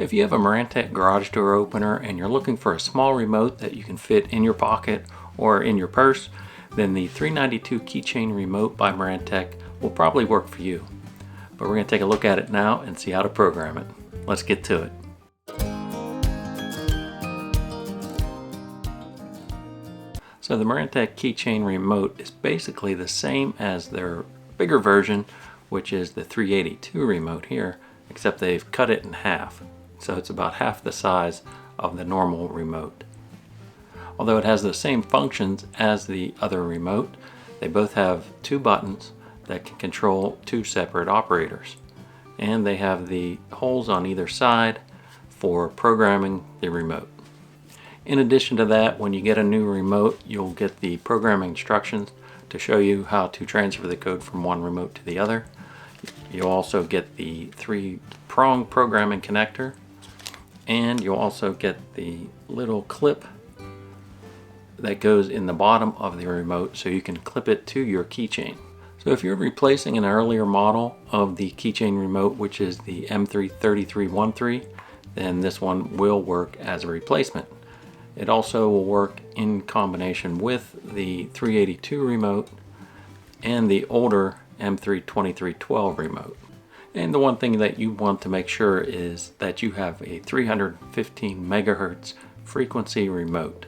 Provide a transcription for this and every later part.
If you have a Marantec garage door opener and you're looking for a small remote that you can fit in your pocket or in your purse, then the 392 Keychain remote by Marantec will probably work for you. But we're going to take a look at it now and see how to program it. Let's get to it. So the Marantec Keychain remote is basically the same as their bigger version, which is the 382 remote here, except they've cut it in half. So it's about half the size of the normal remote. Although it has the same functions as the other remote, they both have two buttons that can control two separate operators. And they have the holes on either side for programming the remote. In addition to that, when you get a new remote, you'll get the programming instructions to show you how to transfer the code from one remote to the other. You'll also get the 3-prong programming connector, and you'll also get the little clip that goes in the bottom of the remote so you can clip it to your keychain. So if you're replacing an earlier model of the keychain remote, which is the M33313, then this one will work as a replacement. It also will work in combination with the 382 remote and the older M32312 remote. And the one thing that you want to make sure is that you have a 315 megahertz frequency remote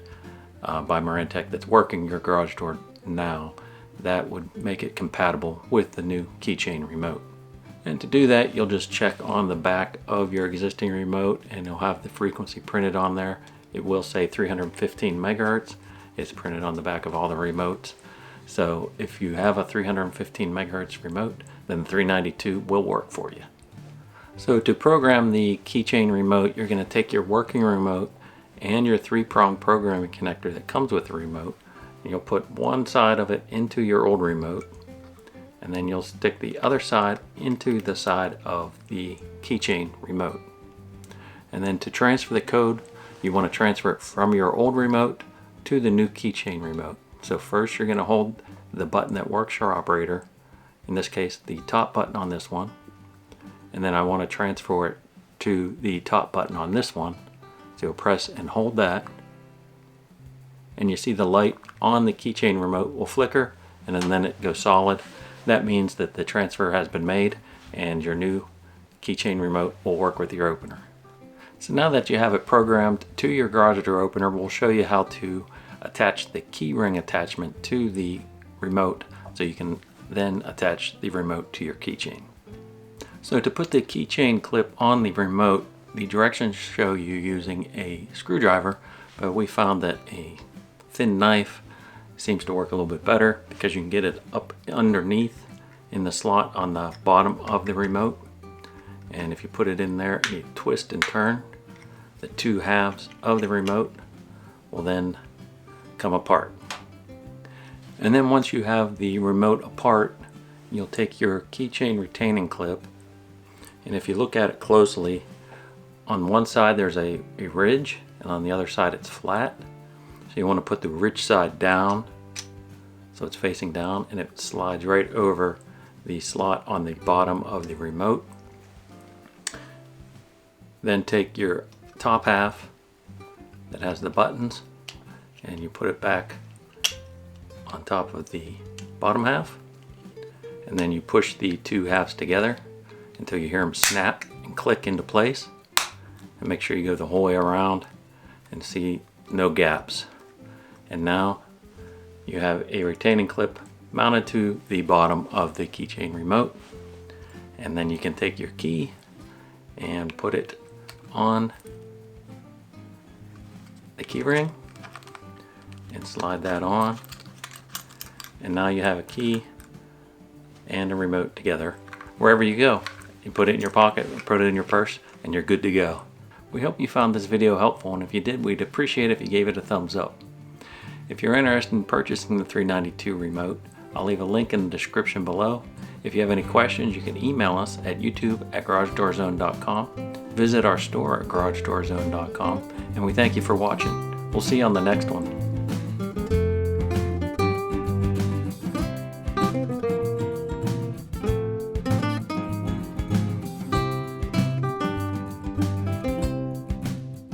by Marantec that's working your garage door now. That would make it compatible with the new keychain remote. And to do that, you'll just check on the back of your existing remote and you'll have the frequency printed on there. It will say 315 megahertz. It's printed on the back of all the remotes. So if you have a 315 megahertz remote, then the 392 will work for you. So to program the keychain remote, you're going to take your working remote and your 3-prong programming connector that comes with the remote, and you'll put one side of it into your old remote, and then you'll stick the other side into the side of the keychain remote. And then to transfer the code, you want to transfer it from your old remote to the new keychain remote. So first you're going to hold the button that works your operator, in this case the top button on this one, and then I want to transfer it to the top button on this one. So you'll press and hold that, and you see the light on the keychain remote will flicker and then it goes solid. That means that the transfer has been made and your new keychain remote will work with your opener. So now that you have it programmed to your garage door opener, we'll show you how to attach the key ring attachment to the remote so you can then attach the remote to your keychain. So to put the keychain clip on the remote, the directions show you using a screwdriver, but we found that a thin knife seems to work a little bit better because you can get it up underneath in the slot on the bottom of the remote. And if you put it in there and you twist and turn, the two halves of the remote will then come apart. And then once you have the remote apart, you'll take your keychain retaining clip, and if you look at it closely, on one side there's a ridge and on the other side it's flat. So you want to put the ridge side down so it's facing down, and it slides right over the slot on the bottom of the remote. Then take your top half that has the buttons and you put it back on top of the bottom half, and then you push the two halves together until you hear them snap and click into place, and make sure you go the whole way around and see no gaps. And now you have a retaining clip mounted to the bottom of the keychain remote, and then you can take your key and put it on the key ring and slide that on, and now you have a key and a remote together. Wherever you go, you put it in your pocket, put it in your purse, and you're good to go. We hope you found this video helpful, and if you did, we'd appreciate it if you gave it a thumbs up. If you're interested in purchasing the 392 remote, I'll leave a link in the description below. If you have any questions, you can email us at youtube@garageDoorZone.com. Visit our store at garageDoorZone.com, and we thank you for watching. We'll see you on the next one.